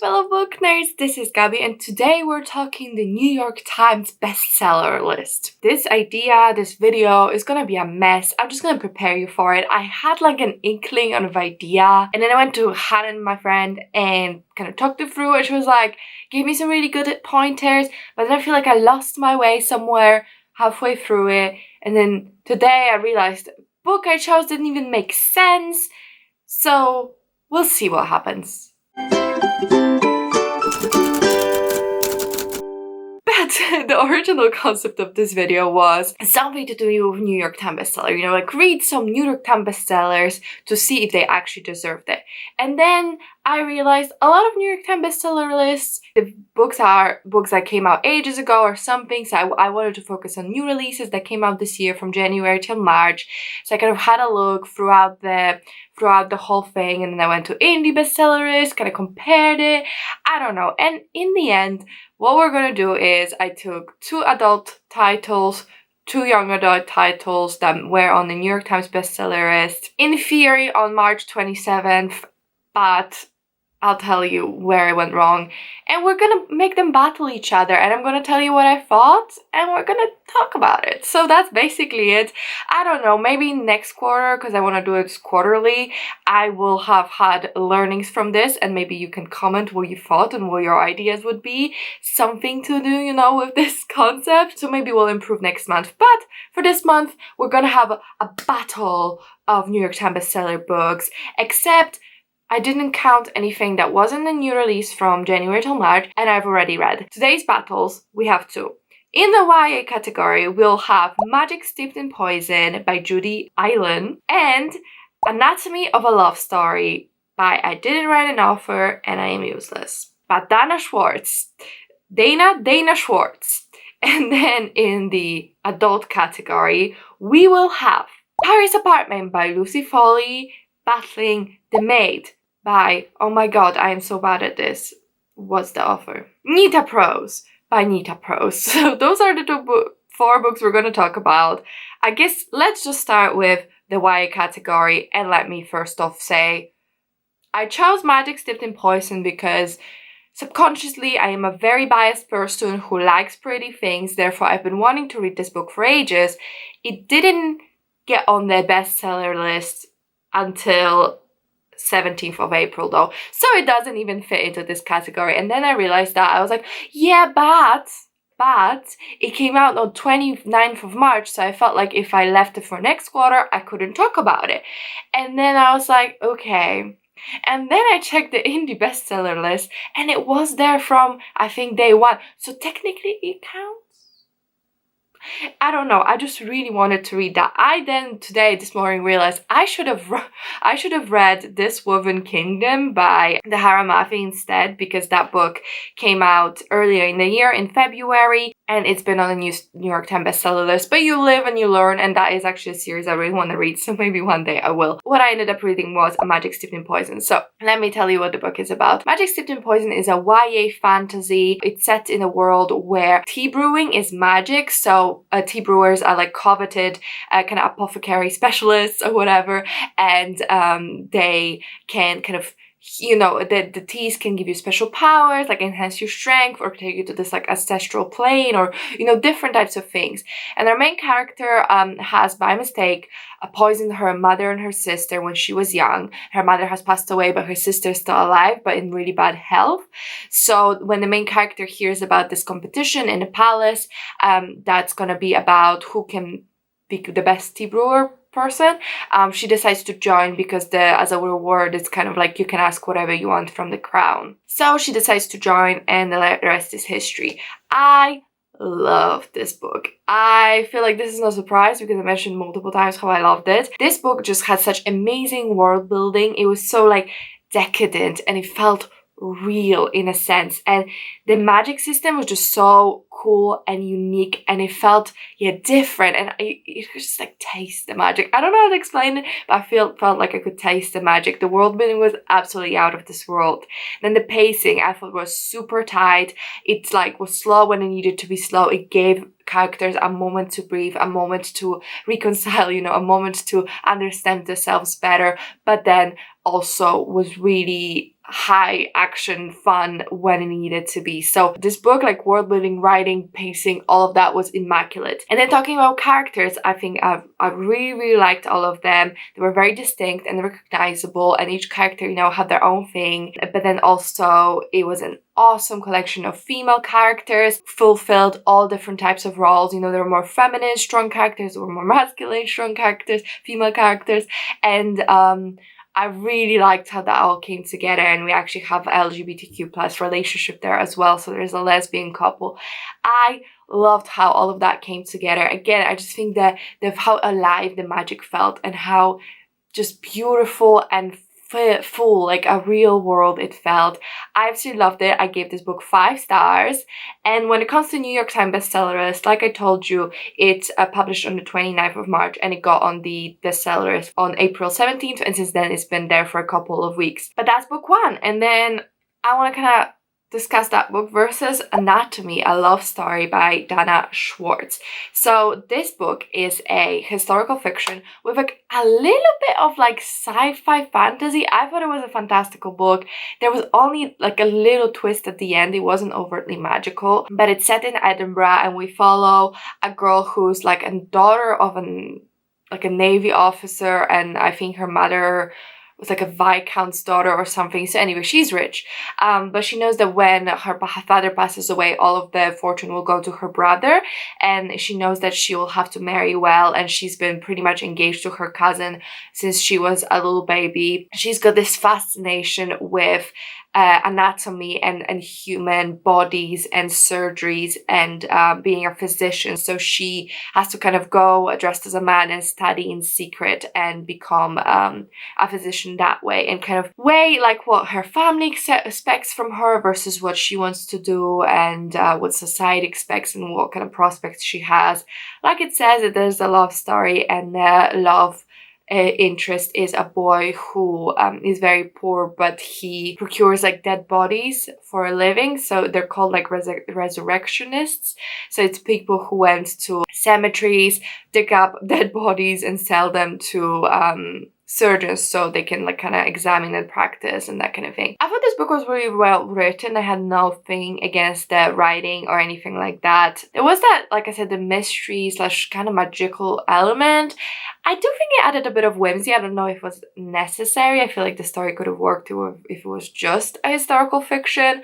Hello fellow book nerds, this is Gabby and today we're talking the New York Times bestseller list. This video is gonna be a mess. I'm just gonna prepare you for it. I had like an inkling of idea and then I went to Hannah, my friend, and kind of talked it through and she was like, gave me some really good pointers, but then I feel like I lost my way somewhere halfway through it. And then today I realized the book I chose didn't even make sense. So we'll see what happens. But the original concept of this video was something to do with New York Times bestseller. You know, like read some New York Times bestsellers to see if they actually deserved it. And then I realized a lot of New York Times bestseller lists, the books are books that came out ages ago or something. So I wanted to focus on new releases that came out this year from January till March. So I kind of had a look throughout the whole thing, and then I went to indie bestseller lists, kind of compared it. I don't know. And in the end, what we're gonna do is I took 2 adult titles, 2 young adult titles that were on the New York Times bestseller list, in theory on March 27th, but I'll tell you where I went wrong. And we're gonna make them battle each other, and I'm gonna tell you what I thought, and we're gonna talk about it. So that's basically it. I don't know, maybe next quarter, because I want to do it quarterly, I will have had learnings from this, and maybe you can comment what you thought and what your ideas would be. Something to do, you know, with this concept. So maybe we'll improve next month. But for this month, we're gonna have a battle of New York Times bestseller books, except I didn't count anything that wasn't a new release from January till March, and I've already read. Today's battles, we have 2. In the YA category, we'll have Magic Steeped in Poison by Judy and Anatomy of a Love Story by I Didn't Write an Author and I Am Useless by Dana Schwartz. Dana Schwartz. And then in the adult category, we will have Paris Apartment by Lucy Foley battling The Maid by, oh my god, I am so bad at this. What's the author? Nita Prose by Nita Prose. So those are the 4 books we're going to talk about. I guess let's just start with the YA category, and let me first off say I chose Magic Steeped in Poison because subconsciously I am a very biased person who likes pretty things, therefore I've been wanting to read this book for ages. It didn't get on the bestseller list until 17th of April though, so it doesn't even fit into this category. And then I realized that I was like, yeah, but it came out on 29th of March, so I felt like if I left it for next quarter I couldn't talk about it. And then I was like, okay. And then I checked the indie bestseller list and it was there from, I think, day 1, so technically it counts. I don't know, I just really wanted to read that. I then this morning realized I should have read This Woven Kingdom by the Haramafi instead, because that book came out earlier in the year in February and it's been on the New York Times bestseller list. But you live and you learn, and that is actually a series I really want to read, so maybe one day I will. What I ended up reading was A Magic Steeped in Poison. So let me tell you what the book is about. Magic Steeped in Poison is a YA fantasy. It's set in a world where tea brewing is magic, so tea brewers are like coveted kind of apothecary specialists or whatever, and they can kind of, you know, the teas can give you special powers, like enhance your strength or take you to this like ancestral plane, or, you know, different types of things. And our main character has by mistake poisoned her mother and her sister when she was young. Her mother has passed away, but her sister is still alive, but in really bad health. So when the main character hears about this competition in a palace, that's gonna be about who can be the best tea brewer person, she decides to join because as a reward it's kind of like you can ask whatever you want from the crown. So she decides to join, and the rest is history. I love this book. I feel like this is no surprise because I mentioned multiple times how I loved it. This book just had such amazing world building. It was so like decadent and it felt real in a sense, and the magic system was just so cool and unique, and it felt different, and you could just like taste the magic. I don't know how to explain it, but I felt like I could taste the magic. The world building was absolutely out of this world. Then the pacing I thought was super tight. It's like was slow when it needed to be slow. It gave characters a moment to breathe, a moment to reconcile, you know, a moment to understand themselves better, but then also was really high action fun when it needed to be. So this book, like world building, writing, pacing, all of that was immaculate. And then talking about characters, I think I really liked all of them. They were very distinct and recognizable, and each character, you know, had their own thing. But then also it was an awesome collection of female characters, fulfilled all different types of roles. You know, there were more feminine strong characters, there were more masculine strong characters, female characters, and I really liked how that all came together, and we actually have LGBTQ plus relationship there as well, so there's a lesbian couple. I loved how all of that came together. Again, I just think that how alive the magic felt and how just beautiful and full, like a real world it felt. I absolutely loved it. I gave this book 5 stars. And when it comes to New York Times Bestsellers, like I told you, it's published on the 29th of March and it got on the bestsellers on April 17th, and since then it's been there for a couple of weeks. But that's book 1. And then I want to kind of discuss that book versus Anatomy, a love story by Dana Schwartz. So this book is a historical fiction with like a little bit of like sci-fi fantasy. I thought it was a fantastical book. There was only like a little twist at the end. It wasn't overtly magical, but it's set in Edinburgh, and we follow a girl who's like a daughter of a Navy officer, and I think her mother was like a viscount's daughter or something. So anyway, she's rich, but she knows that when her father passes away, all of the fortune will go to her brother, and she knows that she will have to marry well, and she's been pretty much engaged to her cousin since she was a little baby. She's got this fascination with anatomy and human bodies and surgeries and being a physician. So she has to kind of go dressed as a man and study in secret and become a physician that way, and kind of weigh like what her family expects from her versus what she wants to do, and what society expects and what kind of prospects she has. Like it says, that there's a love story, and love interest is a boy who is very poor, but he procures like dead bodies for a living. So they're called like resurrectionists. So it's people who went to cemeteries, dig up dead bodies and sell them to surgeons so they can like kind of examine and practice and that kind of thing. I thought this book was really well written. I had nothing against the writing or anything like that. There was that, like I said, the mystery slash kind of magical element. I do think it added a bit of whimsy. I don't know if it was necessary. I feel like the story could have worked if it was just a historical fiction,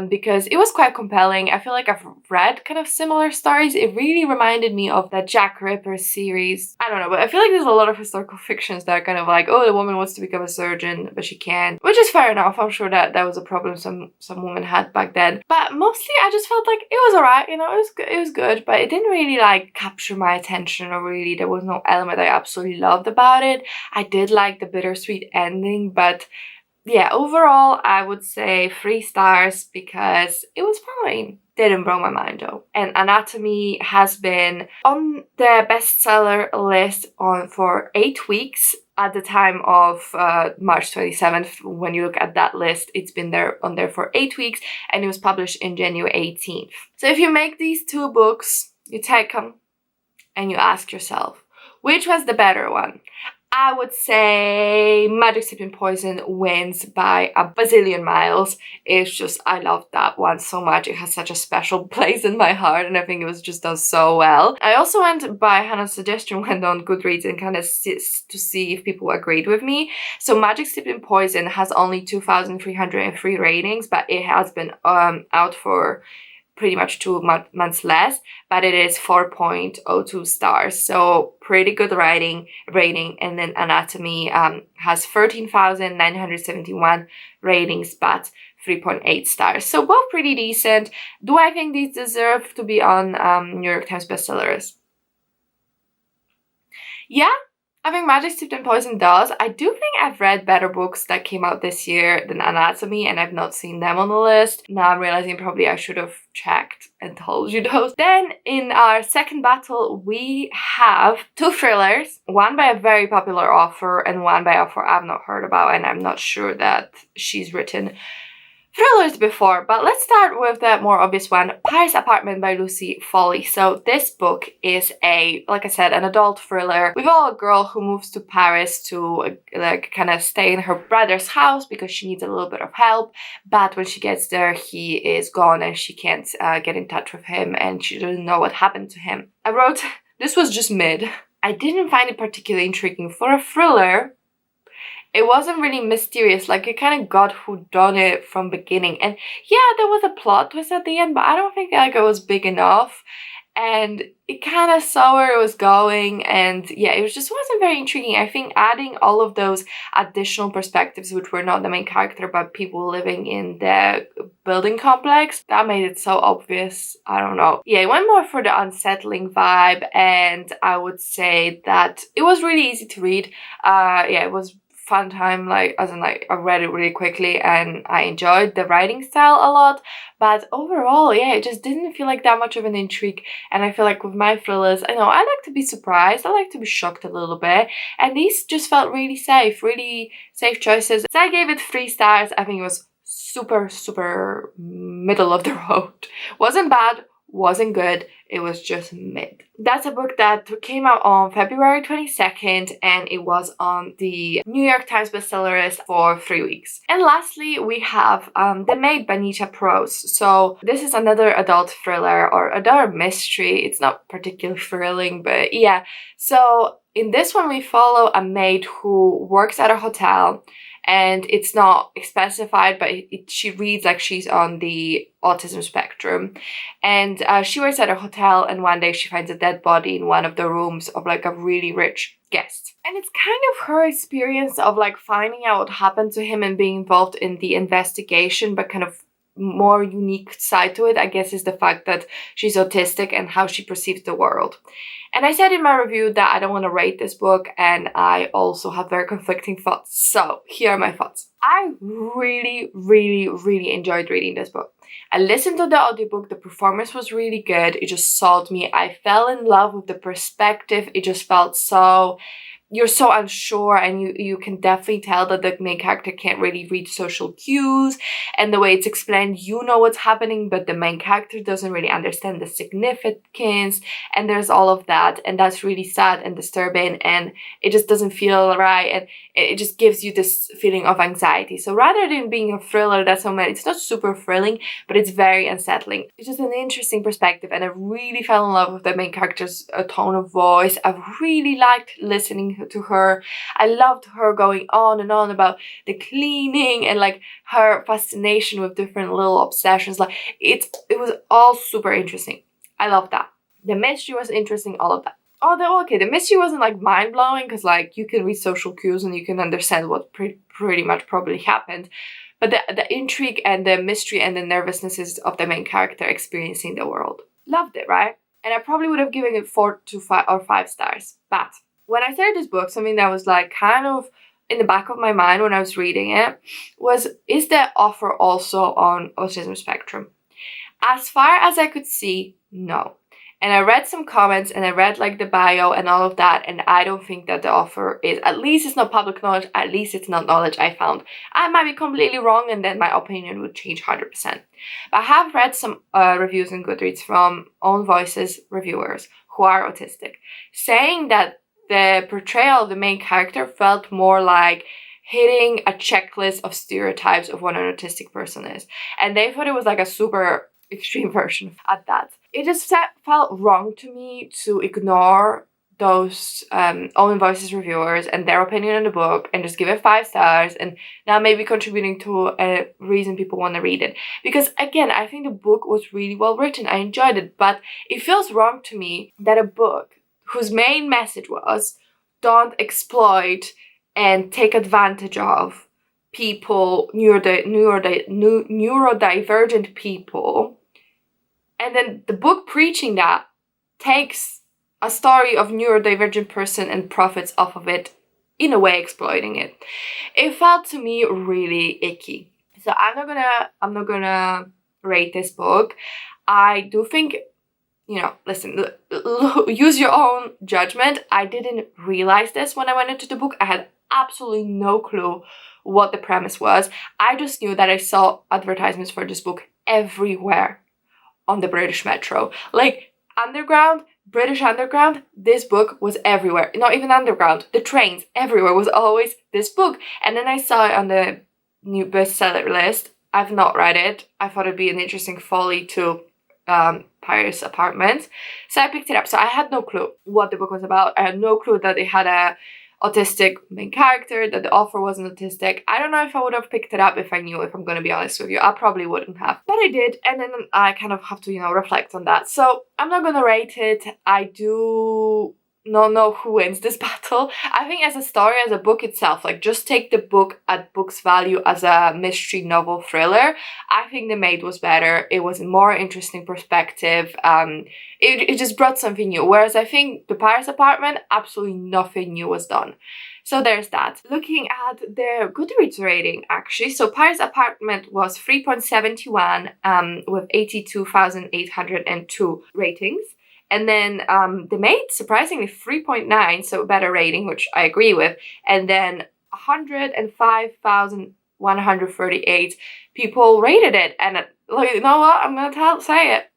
because it was quite compelling. I feel like I've read kind of similar stories. It really reminded me of that Jack Ripper series. I don't know, but I feel like there's a lot of historical fictions that are kind of like, oh, the woman wants to become a surgeon, but she can't, which is fair enough. I'm sure that was a problem some women had back then. But mostly I just felt like it was alright, you know, it was good, but it didn't really like capture my attention, or really there was no element I absolutely loved about it. I did like the bittersweet ending, but yeah, overall I would say 3 stars because it was fine. Didn't blow my mind though. And Anatomy has been on the bestseller list for 8 weeks. At the time of March 27th, when you look at that list, it's been on there for 8 weeks, and it was published in January 18th. So if you make these 2 books, you take them and you ask yourself, which was the better one? I would say Magic Steeped in Poison wins by a bazillion miles. It's just, I love that one so much. It has such a special place in my heart, and I think it was just done so well. I also went by Hannah's suggestion, went on Goodreads and kind of to see if people agreed with me. So Magic Steeped in Poison has only 2,303 ratings, but it has been out for pretty much 2 months less, but it is 4.02 stars, so pretty good rating. And then Anatomy has 13,971 ratings, but 3.8 stars, so both pretty decent. Do I think these deserve to be on New York Times bestsellers? Yeah, I think Magic Steeped in Poison does. I do think I've read better books that came out this year than Anatomy, and I've not seen them on the list. Now I'm realizing probably I should have checked and told you those. Then in our second battle, we have 2 thrillers, one by a very popular author and one by an author I've not heard about, and I'm not sure that she's written thrillers before, but let's start with the more obvious one, Paris Apartment by Lucy Foley. So this book is like I said, an adult thriller. We follow a girl who moves to Paris to like kind of stay in her brother's house because she needs a little bit of help. But when she gets there, he is gone and she can't get in touch with him and she doesn't know what happened to him. I wrote, this was just mid. I didn't find it particularly intriguing for a thriller. It wasn't really mysterious, like it kind of got whodunit from beginning. And yeah, there was a plot twist at the end, but I don't think like it was big enough. And it kind of saw where it was going, and yeah, it just wasn't very intriguing. I think adding all of those additional perspectives, which were not the main character, but people living in the building complex, that made it so obvious. I don't know. Yeah, it went more for the unsettling vibe, and I would say that it was really easy to read. Yeah, it was fun time, like as in like I read it really quickly and I enjoyed the writing style a lot, but overall, yeah, it just didn't feel like that much of an intrigue. And I feel like with my thrillers, I know I like to be surprised, I like to be shocked a little bit, and these just felt really safe choices. So I gave it 3 stars. I think it was super middle of the road. Wasn't bad, wasn't good, it was just mid. That's a book that came out on February 22nd and it was on the New York Times Bestseller list for 3 weeks. And lastly, we have The Maid by Nita Prose. So this is another adult thriller or adult mystery. It's not particularly thrilling, but yeah. So in this one, we follow a maid who works at a hotel, and it's not specified, but she reads like she's on the autism spectrum. And she works at a hotel, and one day she finds a dead body in one of the rooms of like a really rich guest. And it's kind of her experience of like finding out what happened to him and being involved in the investigation, but kind of more unique side to it, I guess, is the fact that she's autistic and how she perceives the world. And I said in my review that I don't want to rate this book, and I also have very conflicting thoughts. So here are my thoughts. I really enjoyed reading this book. I listened to the audiobook, the performance was really good, it just sold me. I fell in love with the perspective, it just felt so... You're so unsure, and you can definitely tell that the main character can't really read social cues, and the way it's explained, you know what's happening, but the main character doesn't really understand the significance, and there's all of that, and that's really sad and disturbing, and it just doesn't feel right, and it just gives you this feeling of anxiety. So rather than being a thriller that's so mad, it's not super thrilling, but it's very unsettling. It's just an interesting perspective, and I really fell in love with the main character's tone of voice. I really liked listening to her. I loved her going on and on about the cleaning and like her fascination with different little obsessions. Like it was all super interesting. I loved that. The mystery was interesting, all of that. Although, okay, the mystery wasn't like mind-blowing because like you can read social cues and you can understand what pretty much probably happened. But the intrigue and the mystery and the nervousness of the main character experiencing the world. Loved it, right? And I probably would have given it 4 to 5 or 5 stars. But when I started this book, something that was like kind of in the back of my mind when I was reading it was, is the author also on autism spectrum? As far as I could see, no. And I read some comments and I read like the bio and all of that, and I don't think that the author is, at least it's not public knowledge, at least it's not knowledge I found. I might be completely wrong and then my opinion would change 100%. But I have read some reviews on Goodreads from Own Voices reviewers who are autistic, saying that the portrayal of the main character felt more like hitting a checklist of stereotypes of what an autistic person is. And they thought it was like a super extreme version at that. It just felt wrong to me to ignore those Own Voices reviewers and their opinion on the book and just give it 5 stars and now maybe contributing to a reason people want to read it. Because again, I think the book was really well written. I enjoyed it, but it feels wrong to me that a book whose main message was don't exploit and take advantage of people, neurodivergent people, and then the book preaching that takes a story of neurodivergent person and profits off of it, in a way exploiting it. It felt to me really icky. So I'm not gonna rate this book. I do think, you know, listen, use your own judgment. I didn't realize this when I went into the book. I had absolutely no clue what the premise was. I just knew that I saw advertisements for this book everywhere on the British Metro. Like, underground, British Underground, this book was everywhere. Not even underground, the trains, everywhere was always this book. And then I saw it on the new bestseller list. I've not read it. I thought it'd be an interesting folly to Paris Apartment. So I picked it up. So I had no clue what the book was about. I had no clue that it had a autistic main character, that the author wasn't autistic. I don't know if I would have picked it up if I knew, if I'm gonna be honest with you. I probably wouldn't have. But I did, and then I kind of have to, reflect on that. So I'm not gonna rate it. I do not know who wins this battle. I think as a story, as a book itself, like just take the book at book's value as a mystery novel thriller. I think The Maid was better. It was a more interesting perspective. It just brought something new. Whereas I think The Paris Apartment, absolutely nothing new was done. So there's that. Looking at their Goodreads rating, actually. So Paris Apartment was 3.71 with 82,802 ratings. And then The Maid, surprisingly, 3.9, so better rating, which I agree with. And then 105,138 people rated it. And like, you know what? I'm going to say it.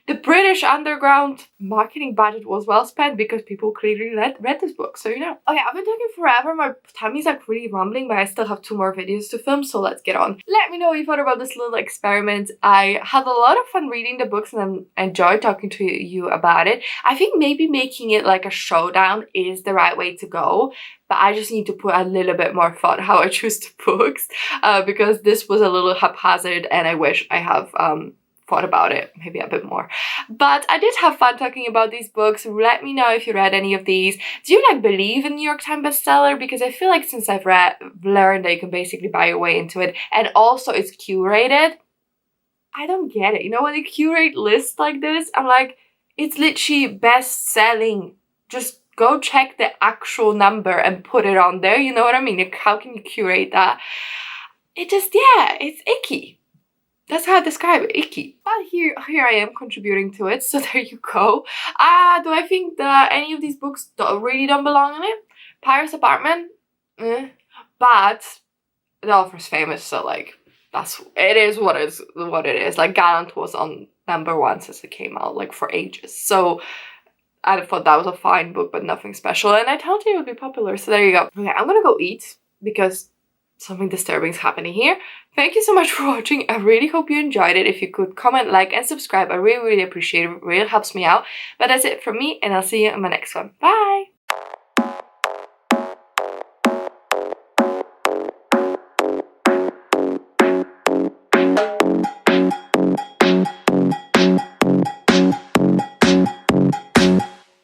The British Underground marketing budget was well spent because people clearly read this book, so Okay, I've been talking forever. My tummy's like really rumbling, but I still have 2 more videos to film, so let's get on. Let me know what you thought about this little experiment. I had a lot of fun reading the books and I enjoyed talking to you about it. I think maybe making it like a showdown is the right way to go, but I just need to put a little bit more thought how I choose the books because this was a little haphazard and I wish I have thought about it maybe a bit more. But I did have fun talking about these books. Let me know if you read any of these. Do you believe in New York Times bestseller? Because I feel like since I've learned that you can basically buy your way into it, and also it's curated, I don't get it. When they curate lists like this, I'm like, it's literally best-selling. Just go check the actual number and put it on there. You know what I mean? Like, how can you curate that? It just, it's icky. That's how I describe it, icky. But here I am contributing to it, so there you go. Do I think that any of these books really don't belong in it? Paris Apartment? But the author's famous, so like, it is what it is. Like, Gallant was on #1 since it came out, like, for ages. So I thought that was a fine book, but nothing special. And I told you it would be popular, so there you go. Okay, I'm gonna go eat because something disturbing is happening here. Thank you so much for watching. I really hope you enjoyed it. If you could comment, like, and subscribe, I really, really appreciate it. It really helps me out. But that's it from me, and I'll see you in my next one. Bye!